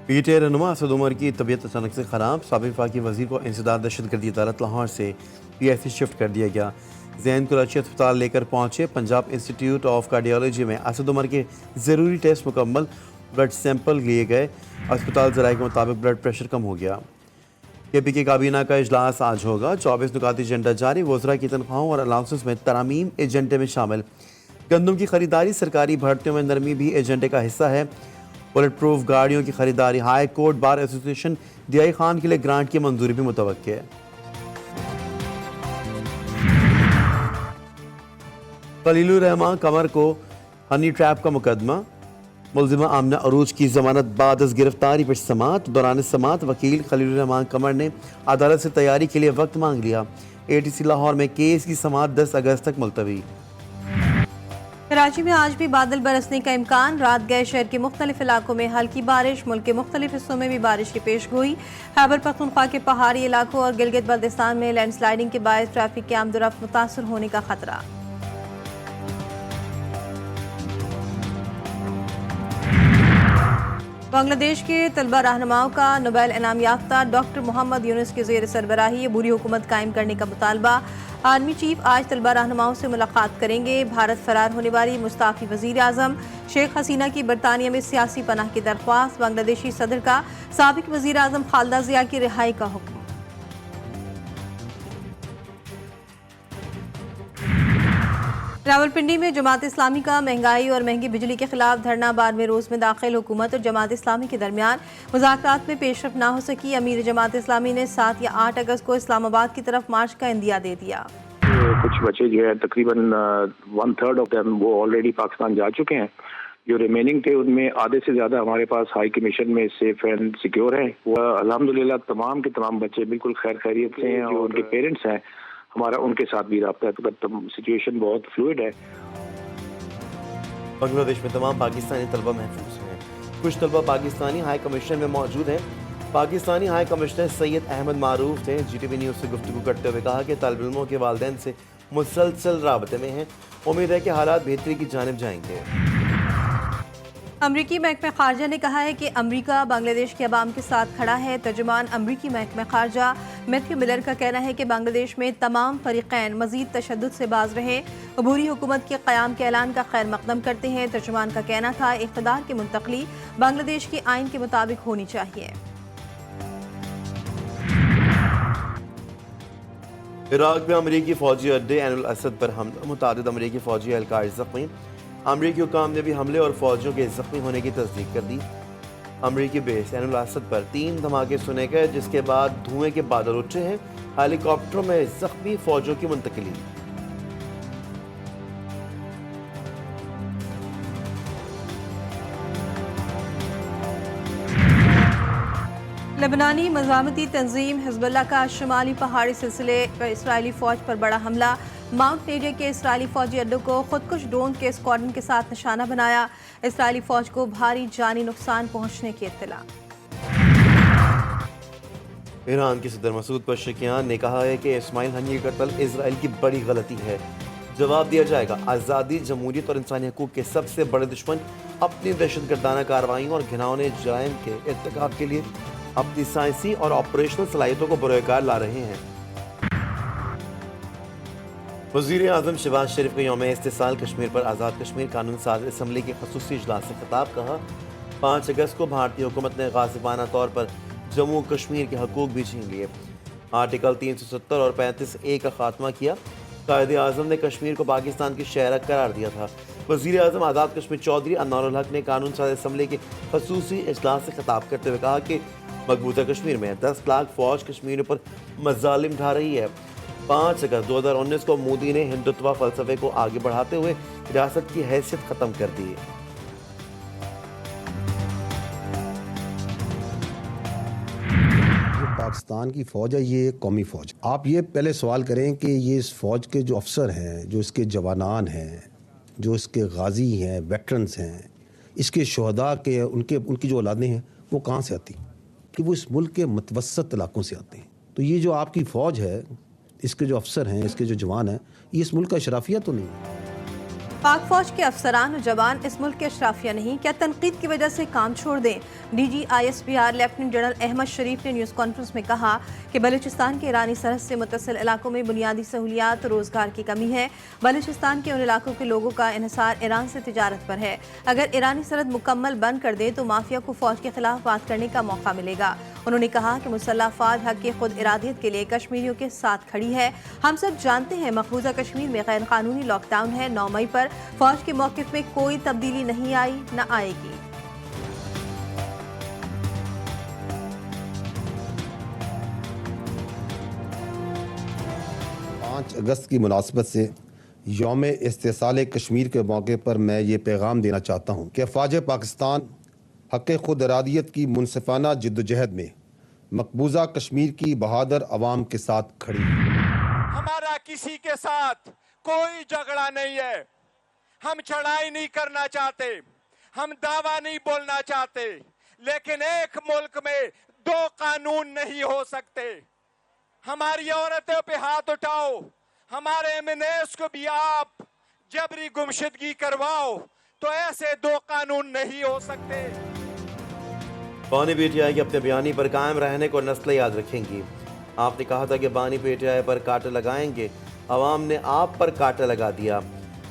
PTI रहनुमा असद उमर की तबीयत अचानक से ख़राब। साबिक़ वफाकी वज़ीर को इंसदाद दहशतगर्दी अदालत लाहौर से पीआईसी शिफ्ट कर दिया गया। जैन कराची अस्पताल लेकर पहुंचे। पंजाब इंस्टीट्यूट ऑफ कार्डियोलॉजी में असद उमर के ज़रूरी टेस्ट मुकम्मल, ब्लड सैंपल लिए गए। अस्पताल ज़राए के मुताबिक ब्लड प्रेशर कम हो गया। KPK काबीना का इजलास आज होगा। 24 नुकाती एजेंडा जारी। वज़रा की तनख्वाहों और अलाउंसेस में तरामीम एजेंडे में शामिल। गंदम की खरीदारी, सरकारी भर्तियों में नरमी भी एजेंडे का हिस्सा है। बुलेट प्रूफ गाड़ियों की खरीदारी, high court bar association DI Khan के लिए ग्रांट की मंजूरी भी मुतवक्किल है। खलीलुर रहमान कमर को हनी ट्रैप का मुकदमा। मुलजिमा आमना अरूज की जमानत बाद अज गिरफ्तारी पर समात। दौरान समात वकील खलीलुर रहमान कमर ने अदालत से तैयारी के लिए वक्त मांग लिया। ATC लाहौर में केस की समात 10 अगस्त तक मुलतवी। कराची में आज भी बादल बरसने का इम्कान। रात गए शहर के मुख्तलिफ इलाकों में हल्की बारिश। मुल्क के मुख्तलिफ हिस्सों में भी बारिश की पेश गोई। खैबर पख्तूनख्वा के पहाड़ी इलाकों और गिलगित बल्तिस्तान में लैंडस्लाइडिंग के बायस ट्रैफिक के आमदोरफ्त मुतासर होने का खतरा। बांग्लादेश के तलबा रहनुमाओं का नोबेल इनाम याफ्ता डॉक्टर मोहम्मद यूनुस के ज़ेर सरबराही बुरी हुकूमत कायम करने का मुतालबा। आर्मी चीफ आज तलबा रहनुमाओं से मुलाकात करेंगे। भारत फरार होने वाली मुस्ताफ़ी वज़ीर आज़म शेख हसीना की बरतानिया में सियासी पनाह की दरख्वास्त। बांग्लादेशी सदर का साबिक़ वज़ीर आज़म खालिदा ज़िया की रिहाई का हुक्म। रावलपिंडी में जमात इस्लामी का महंगाई और महंगी बिजली के खिलाफ धरना 12वें रोज में दाखिल। हुकूमत और जमात इस्लामी के दरमियान मुज़ाकरात में पेशरफ ना हो सकी। अमीर जमात इस्लामी ने 7 या 8 अगस्त को इस्लामाबाद की तरफ मार्च का इंदिया दे दिया। कुछ बच्चे जो है तकरीबन 1/3 ऑफ देम वो ऑलरेडी पाकिस्तान जा चुके हैं। जो रिमेनिंग थे उनमें आधे से ज़्यादा हमारे पास हाई कमीशन में सेफ एंड सिक्योर हैं। वो अल्हम्दुलिल्लाह तमाम के तमाम बच्चे बिल्कुल खैरियत से हैं। और उनके पेरेंट्स हैं, हमारा उनके साथ भी रब्ता है। तो सिचुएशन बहुत फ्लूइड है। बांग्लादेश में तमाम पाकिस्तानी तलबा महफूज हैं। कुछ तलबा पाकिस्तानी हाई कमीशन में मौजूद हैं। पाकिस्तानी हाई कमिश्नर सैयद अहमद मारूफ ने GTV न्यूज़ से गुफ्तगू करते हुए कहा कि तालिब इल्मों के वालिदैन से मुसलसल राबते में हैं। उम्मीद है कि हालात बेहतरी की जानिब जाएंगे। अमरीकी महकमा खारजा ने कहा है कि अमरीका बांग्लादेश के अवाम के साथ खड़ा है। तर्जुमान अमरीकी महकमा खारजा मैथ्यू मिलर का कहना है कि बांग्लादेश में तमाम फरीकैन मजीद तशद्दुद से बाज रहे अबूरी हुकूमत के क़याम के ऐलान का खैर मकदम करते हैं। तर्जुमान का कहना था इक़्तिदार की मुंतकली बांग्लादेश के आइन के मुताबिक होनी चाहिए। इराक में अमरीकी फौजी अड्डे ऐन अल असद पर हमला। मुतादिद अमरीकी फौजी एहलकार जख्मी। अमरीकी हुकाम ने भी हमले और फौजियों के जख्मी होने की तस्दीक कर दी। अमरीकी बेस ऐन अल असद पर 3 धमाके सुने गए, जिसके बाद धुएं के बादल उठे हैं। हेलीकॉप्टरों में जख्मी फौजियों की मुंतकिली। लेबनानी मज़ामती तंजीम हिज़्बुल्लाह का शुमाली पहाड़ी सिलसिले पर इसराइली फ़ौज पर बड़ा हमला। माउंट नेरिया के इसराइली फ़ौजी अड्डों को खुदकुश ड्रोन के स्क्वाड्रन के साथ निशाना बनाया। इसराइली फ़ौज को भारी जानी नुकसान पहुंचने की इत्तला। ईरान के सदर मसूद पशेकियान ने कहा है कि इस्माइल हनी का कत्ल इजराइल की बड़ी गलती है। जवाब दिया जाएगा। आज़ादी, जमहूरियत और इंसानी हकूक़ के सबसे बड़े दुश्मन अपनी दहशतगर्दाना कार्रवाइयों और घिनौने जराइम के इर्तिकाब के लिए अपनी साइंसी और ऑपरेशनल सलाहियतों को बरोकार ला रहे हैं। वज़ीर आज़म शहबाज शरीफ के यौम इस्तिसाल कश्मीर पर आज़ाद कश्मीर कानून साज असम्बली के खसूसी इजलास से खिताब। कहा 5 अगस्त को भारतीय हुकूमत ने गासिबाना तौर पर जम्मू कश्मीर के हकूक़ भी छीन लिए। आर्टिकल 370 और 35A का खात्मा किया। कायदे आज़म ने कश्मीर को पाकिस्तान की शहर करार दिया था। वज़ीर आज़म आज़ाद कश्मीर चौधरी अन्नारुल हक ने कानून साज असम्बली के खसूसी इजलास से खिताब करते हुए कहा कि मकबूजा कश्मीर में 10 लाख फौज कश्मीर पर मजालिम ढा रही है। 5 अगस्त 2019 को मोदी ने हिंदुत्व फलसफे को आगे बढ़ाते हुए रियासत की हैसियत ख़त्म कर दी। पाकिस्तान की फ़ौज है, ये कौमी फ़ौज। आप ये पहले सवाल करें कि ये इस फ़ौज के जो अफसर हैं, जो इसके जवानान हैं, जो इसके गाजी हैं, वेटरन्स हैं, इसके शहदा के उनकी जो औलादें हैं वो कहाँ से आती, कि वो इस मुल्क के मतवसत इलाकों से आते हैं। तो ये जो आपकी फ़ौज है, इसके जो अफसर हैं, इसके जो जवान हैं, ये इस मुल्क का शराफिया तो नहीं है। पाक फौज के अफसरान और जवान इस मुल्क के अशराफिया नहीं, क्या तनकीद की वजह से काम छोड़ दें? DG ISPR lieutenant general Ahmed Sharif ने न्यूज़ कॉन्फ्रेंस में कहा कि बलूचिस्तान के ईरानी सरहद से मुत्तसिल इलाकों में बुनियादी सहूलियात और रोज़गार की कमी है। बलूचिस्तान के उन इलाकों के लोगों का इन्हिसार ईरान से तिजारत पर है। अगर ईरानी सरहद मुकम्मल बंद कर दे तो माफिया को फौज के खिलाफ बात करने का मौका मिलेगा। उन्होंने कहा कि मुसल्लह फौज हक की खुद इरादियत के लिए कश्मीरियों के साथ खड़ी है। हम सब जानते हैं मकबूजा कश्मीर में गैर कानूनी लॉकडाउन है। 9 मई पर फौज के मौक़िफ़ में कोई तब्दीली नहीं आई, न आएगी। 5 अगस्त की मुनासबत से यौम इस्तिसाल कश्मीर के मौके पर मैं ये पैगाम देना चाहता हूँ कि फ़ौज पाकिस्तान हक़ खुद इरादियत की मुनसिफ़ाना जिद्दोजहद में मकबूजा कश्मीर की बहादुर अवाम के साथ खड़ी है। हमारा किसी के साथ कोई झगड़ा नहीं है। हम चढ़ाई नहीं करना चाहते, हम दावा नहीं बोलना चाहते, लेकिन एक मुल्क में 2 कानून नहीं हो सकते। हमारी औरतों पे हाथ उठाओ, हमारे MNAs को भी आप जबरी गुमशुदगी करवाओ, तो ऐसे 2 कानून नहीं हो सकते। बानी PTI के अपने बयानी पर कायम रहने को नस्लें याद रखेंगी। आपने कहा था कि बानी PTI पर कांटे लगाएंगे, अवाम ने आप पर कांटा लगा दिया।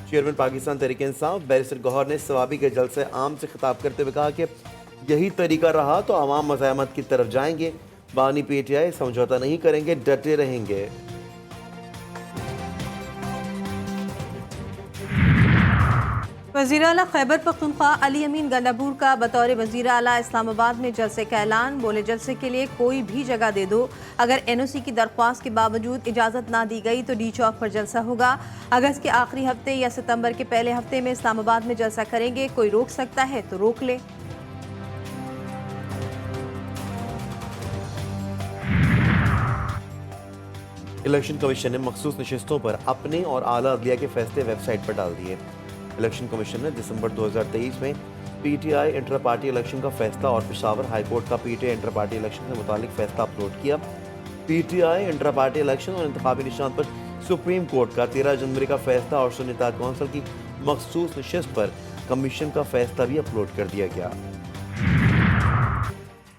चेयरमैन पाकिस्तान तहरीक इंसाफ बैरिस्टर गौहर ने सवाबी के जलसे आम से खिताब करते हुए कहा कि यही तरीका रहा तो अवाम मज़ाहमत की तरफ जाएंगे। बानी PTI समझौता नहीं करेंगे, डटे रहेंगे। वज़ीर आला खैबर पख्तूनख्वा अली अमीन गंडापुर का बतौर वज़ीर आला इस्लामाबाद में जलसे का ऐलान। बोले, जलसे के लिए कोई भी जगह दे दो, अगर NOC की दरख्वास्त के बावजूद इजाज़त ना दी गई तो D चौक पर जलसा होगा। अगस्त के आखिरी हफ्ते या सितंबर के पहले हफ्ते में इस्लामाबाद में जलसा करेंगे। कोई रोक सकता है तो रोक ले। इलेक्शन कमीशन ने मखसूस नशिस्तों पर अपने और आला अदलिया के फैसले वेबसाइट पर डाल दिए। इलेक्शन कमीशन ने दिसंबर 2023 में PTI इंटर पार्टी इलेक्शन का फैसला और पेशावर हाई कोर्ट का PTI इंटर पार्टी इलेक्शन से मुतालिक फैसला अपलोड किया। PTI इंटर पार्टी इलेक्शन और इंतखाबी निशान पर सुप्रीम कोर्ट का 13 जनवरी का फैसला और सुन्नीता कौंसिल की मखसूस नशिस्त पर कमीशन का फैसला भी अपलोड कर दिया गया।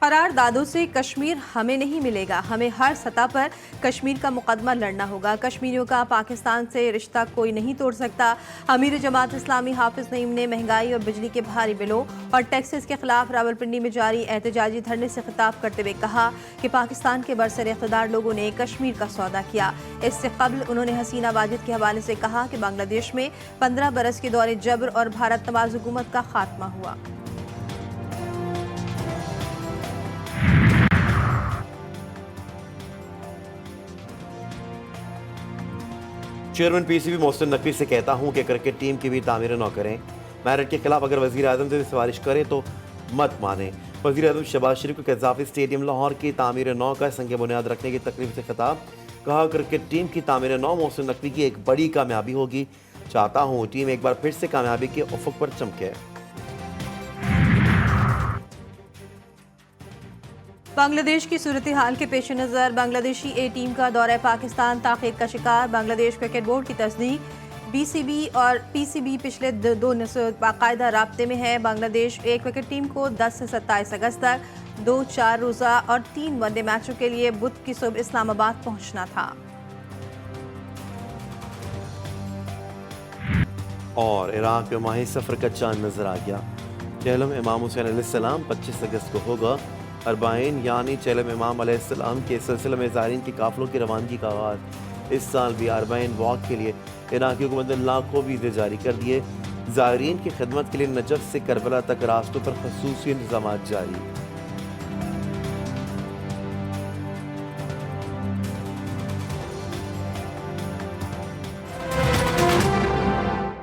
करारदादों से कश्मीर हमें नहीं मिलेगा, हमें हर सतह पर कश्मीर का मुकदमा लड़ना होगा। कश्मीरियों का पाकिस्तान से रिश्ता कोई नहीं तोड़ सकता। अमीर जमात इस्लामी हाफिज नईम ने महंगाई और बिजली के भारी बिलों और टैक्सेस के खिलाफ रावलपिंडी में जारी एहतजाजी धरने से खिताब करते हुए कहा कि पाकिस्तान के बरसर इख्तिदार लोगों ने कश्मीर का सौदा किया। इससे कबल उन्होंने हसीना वाजिद के हवाले से कहा कि बांग्लादेश में 15 बरस के दौरे जबर और भारत नवाज हुकूमत का खात्मा हुआ। चेयरमैन PCB मोहसिन नकवी से कहता हूं कि क्रिकेट टीम की भी तामीर न करें। मैरिट के खिलाफ अगर वज़ीर आज़म से सिफारिश करे तो मत माने। वज़ीर आज़म शहबाज शरीफ को कज़ाफ़ी स्टेडियम लाहौर की तामीर नौ का संग बुनियाद रखने की तकरीब से खिताब। कहा, क्रिकेट टीम की तामीर नौ मोहसिन नकवी की एक बड़ी कामयाबी होगी। चाहता हूँ टीम एक बार फिर से कामयाबी के उफ़क़ पर चमके। बांग्लादेश की सूरत हाल के पेश नज़र बांग्लादेशी A टीम का दौरा पाकिस्तान ताख़ीर का शिकार। बांग्लादेश क्रिकेट बोर्ड की तस्दीक, BCB और PCB पिछले 2 दिनों से बाकायदा राब्ते में है। बांग्लादेश A क्रिकेट टीम को 10 से 27 अगस्त तक 2 4 रोज़ा और 3 वनडे मैचों के लिए बुध की सुबह इस्लामाबाद पहुंचना था। और इराक में माही सफ़र का चांद नजर आ गया। चहलम इमाम हुसैन अलैहिस्सलाम 25 अगस्त को होगा। अरबाइन यानी चहलम इमाम अलैहिस्सलाम के सिलसिले में ज़ायरीन की काफ़िलों की रवानगी का आगाज़। इस साल भी अरबाइन वॉक के लिए इराकी हुकूमत ने लाखों वीज़े जारी कर दिए। ज़ायरीन की खिदमत के लिए नजफ़ से करबला तक रास्तों पर ख़ुसूसी इंतज़ामात जारी।